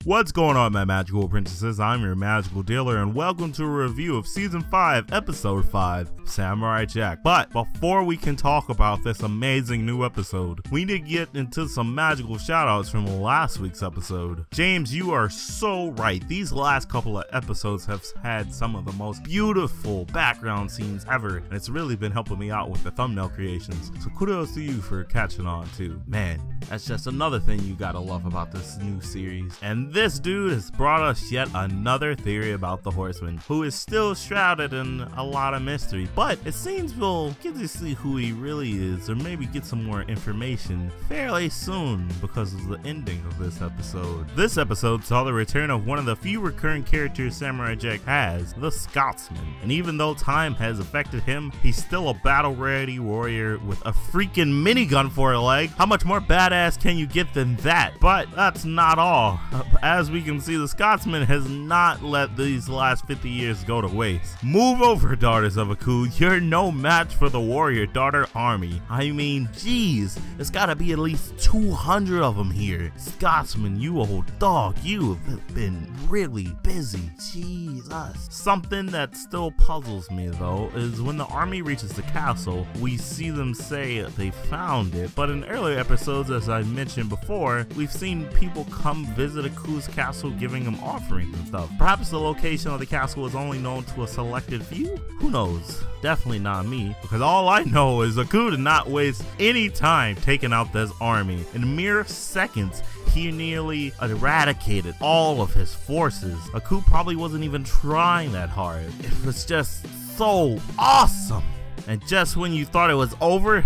What's going on, my magical apprentices? I'm your magical dealer, and welcome to a review of Season 5, Episode 5, Samurai Jack. But before we can talk about this amazing new episode, we need to get into some magical shoutouts from last week's episode. James, you are so right. These last couple of episodes have had some of the most beautiful background scenes ever, and it's really been helping me out with the thumbnail creations. So kudos to you for catching on too. Man, that's just another thing you gotta love about this new series. And this dude has brought us yet another theory about the Horseman, who is still shrouded in a lot of mystery, but it seems we'll get to see who he really is, or maybe get some more information fairly soon because of the ending of this episode. This episode saw the return of one of the few recurring characters Samurai Jack has, the Scotsman, and even though time has affected him, he's still a battle-ready warrior with a freaking minigun for a leg. How much more badass can you get than that? But that's not all. As we can see, the Scotsman has not let these last 50 years go to waste. Move over, daughters of Aku. You're no match for the warrior daughter army. I mean, geez, there's gotta be at least 200 of them here. Scotsman, you old dog, you have been really busy. Jesus. Something that still puzzles me though is when the army reaches the castle, we see them say they found it, but in earlier episodes, as I mentioned before, we've seen people come visit Aku's castle giving him offerings and stuff. Perhaps the location of the castle is only known to a selected few? Who knows? Definitely not me, because all I know is Aku did not waste any time taking out this army. In mere seconds, he nearly eradicated all of his forces. Aku probably wasn't even trying that hard. It was just so awesome. And just when you thought it was over,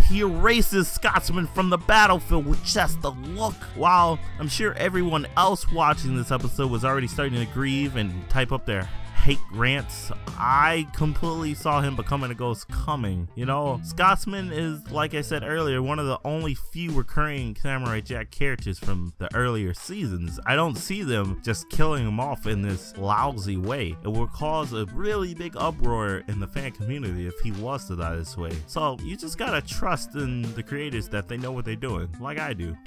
he erases Scotsman from the battlefield with just a look. While I'm sure everyone else watching this episode was already starting to grieve and type up their hate rants, I completely saw him becoming a ghost coming. You know, Scotsman is, like I said earlier, one of the only few recurring Samurai Jack characters from the earlier seasons. I don't see them just killing him off in this lousy way. It will cause a really big uproar in the fan community if he was to die this way. So you just gotta trust in the creators that they know what they're doing, like I do.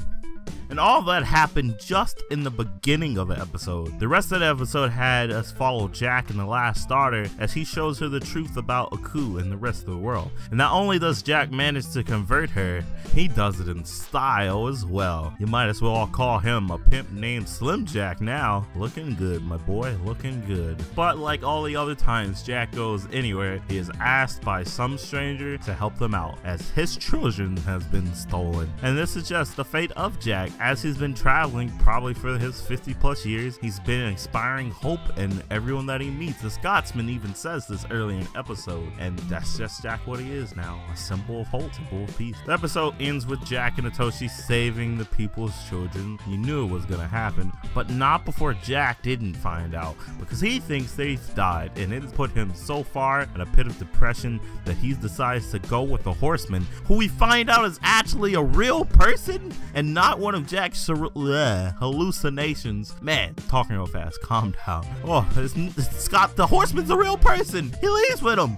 And all that happened just in the beginning of the episode. The rest of the episode had us follow Jack and the last starter as he shows her the truth about Aku and the rest of the world. And not only does Jack manage to convert her, he does it in style as well. You might as well call him a pimp named Slim Jack now. Looking good, my boy, looking good. But like all the other times Jack goes anywhere, he is asked by some stranger to help them out as his children has been stolen. And this is just the fate of Jack. As he's been traveling probably for his 50+ years, he's been inspiring hope in everyone that he meets. The Scotsman even says this early in the episode, and that's just Jack what he is now, a symbol of hope, symbol of peace. The episode ends with Jack and Itoshi saving the people's children. You knew it was gonna happen, but not before Jack didn't find out, because he thinks they've died, and it has put him so far in a pit of depression that he decides to go with the Horseman, who we find out is actually a real person and not one of Jack's hallucinations. Man, talking real fast, calm down. Oh, Scott, the Horseman's a real person. He leaves with him.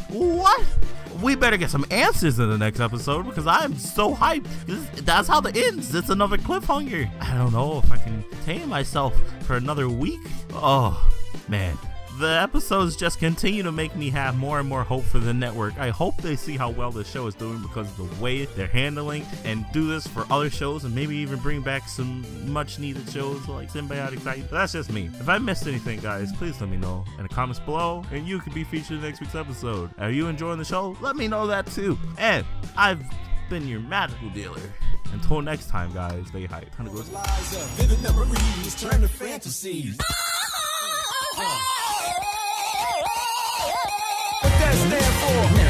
What? We better get some answers in the next episode because I'm so hyped. That's how it ends. It's another cliffhanger. I don't know if I can tame myself for another week. Oh, man. The episodes just continue to make me have more and more hope for the network. I hope they see how well the show is doing because of the way they're handling and do this for other shows and maybe even bring back some much needed shows like Symbiotic Titan. But that's just me. If I missed anything, guys, please let me know in the comments below and you could be featured in next week's episode. Are you enjoying the show? Let me know that too. And I've been your magical dealer. Until next time, guys, stay hyped. Time to go. Vivid memories turn to fantasies. Stand for